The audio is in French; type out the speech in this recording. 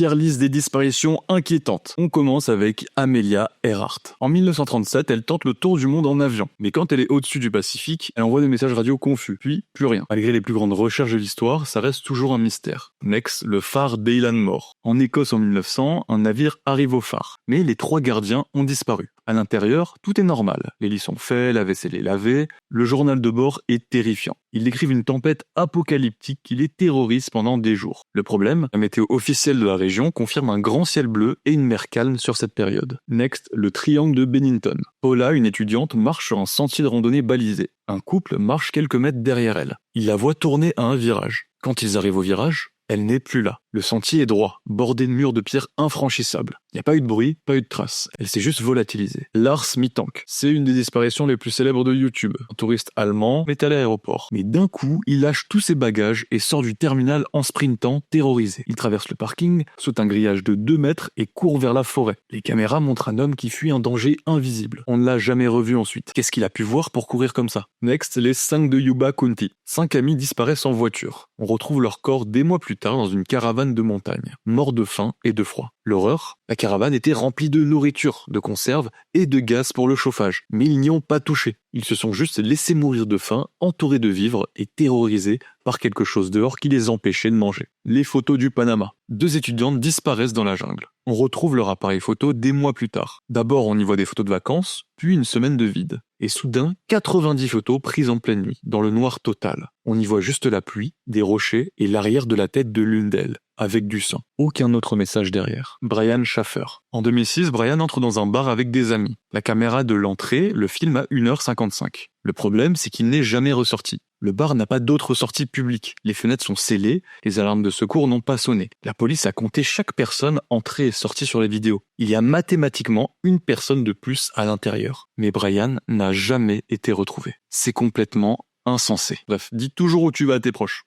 tier list des disparitions inquiétantes. On commence avec Amelia Earhart. En 1937, elle tente le tour du monde en avion. Mais quand elle est au-dessus du Pacifique, elle envoie des messages radio confus. Puis, plus rien. Malgré les plus grandes recherches de l'histoire, ça reste toujours un mystère. Next, le phare d'Eilean Mor. En Écosse en 1900, un navire arrive au phare. Mais les 3 gardiens ont disparu. À l'intérieur, tout est normal. Les lits sont faits, la vaisselle est lavée. Le journal de bord est terrifiant. Ils décrivent une tempête apocalyptique qui les terrorise pendant des jours. Le problème, la météo officielle de la région confirme un grand ciel bleu et une mer calme sur cette période. Next, le triangle de Bennington. Paula, une étudiante, marche sur un sentier de randonnée balisé. Un couple marche quelques mètres derrière elle. Ils la voient tourner à un virage. Quand ils arrivent au virage, elle n'est plus là. Le sentier est droit, bordé de murs de pierre infranchissables. Il n'y a pas eu de bruit, pas eu de traces. Elle s'est juste volatilisée. Lars Mittank, c'est une des disparitions les plus célèbres de YouTube. Un touriste allemand est à l'aéroport. Mais d'un coup, il lâche tous ses bagages et sort du terminal en sprintant, terrorisé. Il traverse le parking, saute un grillage de 2 mètres et court vers la forêt. Les caméras montrent un homme qui fuit un danger invisible. On ne l'a jamais revu ensuite. Qu'est-ce qu'il a pu voir pour courir comme ça? Next, les 5 de Yuba County. 5 amis disparaissent en voiture. On retrouve leur corps des mois plus tard dans une caravane de montagne, morts de faim et de froid. L'horreur, la caravane était remplie de nourriture, de conserves et de gaz pour le chauffage. Mais ils n'y ont pas touché. Ils se sont juste laissés mourir de faim, entourés de vivres et terrorisés par quelque chose dehors qui les empêchait de manger. Les photos du Panama. 2 étudiantes disparaissent dans la jungle. On retrouve leur appareil photo des mois plus tard. D'abord, on y voit des photos de vacances, puis une semaine de vide. Et soudain, 90 photos prises en pleine nuit, dans le noir total. On y voit juste la pluie, des rochers et l'arrière de la tête de l'une d'elles, avec du sang. Aucun autre message derrière. Brian Schaffer. En 2006, Brian entre dans un bar avec des amis. La caméra de l'entrée le filme à 1h55. Le problème, c'est qu'il n'est jamais ressorti. Le bar n'a pas d'autre sortie publique. Les fenêtres sont scellées, les alarmes de secours n'ont pas sonné. La police a compté chaque personne entrée et sortie sur les vidéos. Il y a mathématiquement une personne de plus à l'intérieur. Mais Brian n'a jamais été retrouvé. C'est complètement insensé. Bref, dis toujours où tu vas à tes proches.